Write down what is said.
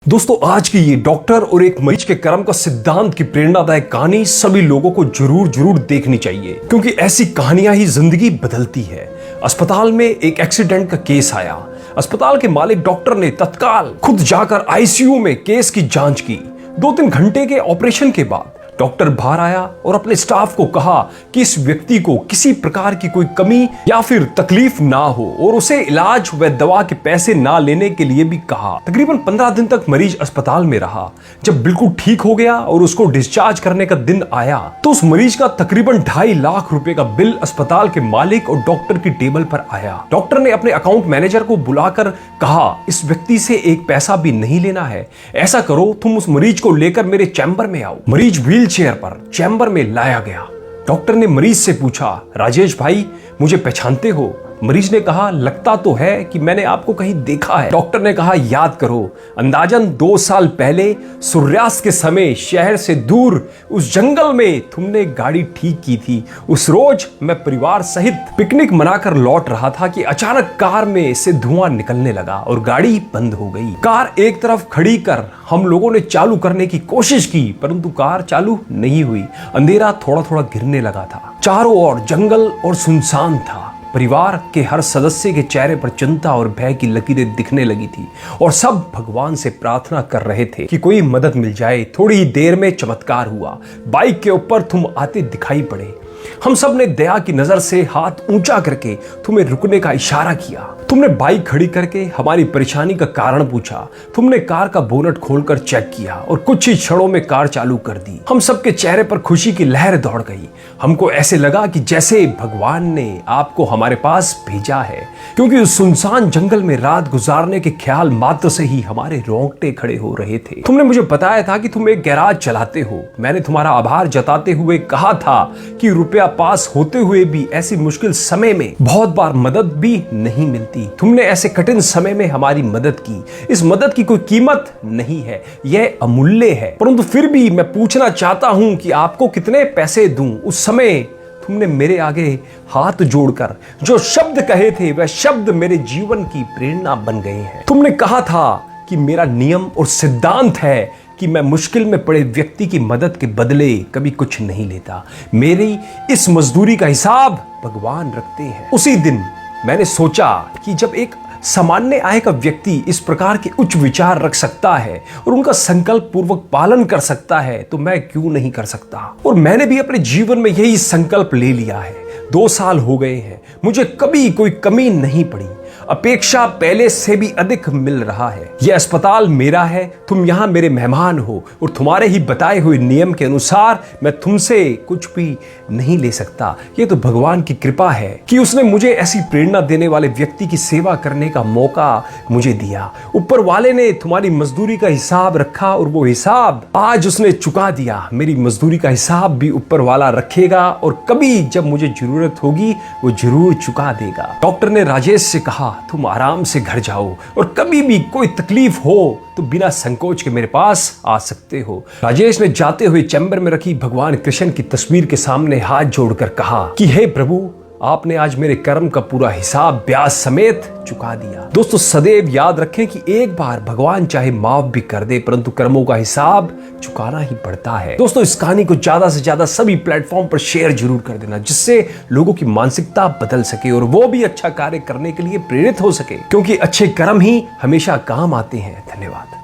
दोस्तों, आज की ये डॉक्टर और एक मरीज के कर्म का सिद्धांत की प्रेरणादायक कहानी सभी लोगों को जरूर देखनी चाहिए, क्योंकि ऐसी कहानियां ही जिंदगी बदलती है। अस्पताल में एक एक्सीडेंट का केस आया। अस्पताल के मालिक डॉक्टर ने तत्काल खुद जाकर आईसीयू में केस की जांच की। 2-3 घंटे के ऑपरेशन के बाद डॉक्टर बाहर आया और अपने स्टाफ को कहा कि इस व्यक्ति को किसी प्रकार की कोई कमी या फिर तकलीफ ना हो और उसे इलाज व दवा के पैसे ना लेने के लिए भी कहा। तकरीबन 15 दिन तक मरीज अस्पताल में रहा। जब बिल्कुल ठीक हो गया और उसको डिस्चार्ज करने का दिन आया तो उस मरीज का तकरीबन 2.5 लाख रुपए का बिल अस्पताल के मालिक और डॉक्टर की टेबल पर आया। डॉक्टर ने अपने अकाउंट मैनेजर को बुलाकर कहा, इस व्यक्ति से एक पैसा भी नहीं लेना है। ऐसा करो, तुम उस मरीज को लेकर मेरे चैम्बर में आओ। मरीज व्हील चेयर पर चैम्बर में लाया गया। डॉक्टर ने मरीज से पूछा, राजेश भाई, मुझे पहचानते हो? मरीज ने कहा, लगता तो है कि मैंने आपको कहीं देखा है। डॉक्टर ने कहा, याद करो, अंदाजन 2 साल पहले सूर्यास्त के समय शहर से दूर उस जंगल में तुमने गाड़ी ठीक की थी। उस रोज मैं परिवार सहित पिकनिक मनाकर लौट रहा था कि अचानक कार में से धुआं निकलने लगा और गाड़ी बंद हो गई। कार एक तरफ खड़ी कर हम लोगों ने चालू करने की कोशिश की, परंतु कार चालू नहीं हुई। अंधेरा थोड़ा थोड़ा गिरने लगा था। चारों ओर जंगल और सुनसान था। परिवार के हर सदस्य के चेहरे पर चिंता और भय की लकीरें दिखने लगी थी और सब भगवान से प्रार्थना कर रहे थे कि कोई मदद मिल जाए। थोड़ी ही देर में चमत्कार हुआ। बाइक के ऊपर तुम आते दिखाई पड़े। हम सब ने दया की नजर से हाथ ऊंचा करके तुम्हें रुकने का इशारा किया। तुमने बाइक खड़ी करके हमारी परेशानी का कारण पूछा। तुमने कार का बोनट खोलकर चेक किया और कुछ ही क्षणों में कार चालू कर दी। हम सबके चेहरे पर खुशी की लहर दौड़ गई। हमको ऐसे लगा कि जैसे भगवान ने आपको हमारे पास भेजा है, क्योंकि उस सुनसान जंगल में रात गुजारने के ख्याल मात्र से ही हमारे रोंगटे खड़े हो रहे थे। तुमने मुझे बताया था कि तुम एक गैराज चलाते हो। मैंने तुम्हारा आभार जताते हुए कहा था कि रुपया पास होते हुए भी ऐसी मुश्किल समय में बहुत बार मदद भी नहीं मिलती। तुमने ऐसे कठिन समय में हमारी मदद की। इस मदद की कोई कीमत नहीं है, यह अमूल्य है। परंतु फिर भी मैं पूछना चाहता हूं कि आपको कितने पैसे दूं? उस समय तुमने मेरे आगे हाथ जोड़कर जो शब्द कहे थे वह शब्द मेरे जीवन की प्रेरणा बन गए हैं। तुमने कहा था कि मेरा नियम और सिद्धांत है कि मैं मुश्किल में पड़े व्यक्ति की मदद के बदले कभी कुछ नहीं लेता। मेरी इस मजदूरी का हिसाब भगवान रखते हैं। उसी दिन मैंने सोचा कि जब एक सामान्य आय का व्यक्ति इस प्रकार के उच्च विचार रख सकता है और उनका संकल्प पूर्वक पालन कर सकता है तो मैं क्यों नहीं कर सकता। और मैंने भी अपने जीवन में यही संकल्प ले लिया है। 2 साल हो गए हैं, मुझे कभी कोई कमी नहीं पड़ी। अपेक्षा पहले से भी अधिक मिल रहा है। यह अस्पताल मेरा है, तुम यहाँ मेरे मेहमान हो और तुम्हारे ही बताए हुए नियम के अनुसार मैं तुमसे कुछ भी नहीं ले सकता। ये तो भगवान की कृपा है कि उसने मुझे ऐसी प्रेरणा देने वाले व्यक्ति की सेवा करने का मौका मुझे दिया। ऊपर वाले ने तुम्हारी मजदूरी का हिसाब रखा और वो हिसाब आज उसने चुका दिया। मेरी मजदूरी का हिसाब भी ऊपर वाला रखेगा और कभी जब मुझे जरूरत होगी वो जरूर चुका देगा। डॉक्टर ने राजेश से कहा, तुम आराम से घर जाओ और कभी भी कोई तकलीफ हो तो बिना संकोच के मेरे पास आ सकते हो। राजेश ने जाते हुए चैम्बर में रखी भगवान कृष्ण की तस्वीर के सामने हाथ जोड़कर कहा कि हे प्रभु, आपने आज मेरे कर्म का पूरा हिसाब ब्याज समेत चुका दिया। दोस्तों, सदैव याद रखें कि एक बार भगवान चाहे माफ भी कर दे, परंतु कर्मों का हिसाब चुकाना ही पड़ता है। दोस्तों, इस कहानी को ज्यादा से ज्यादा सभी प्लेटफॉर्म पर शेयर जरूर कर देना, जिससे लोगों की मानसिकता बदल सके और वो भी अच्छा कार्य करने के लिए प्रेरित हो सके, क्योंकि अच्छे कर्म ही हमेशा काम आते हैं। धन्यवाद।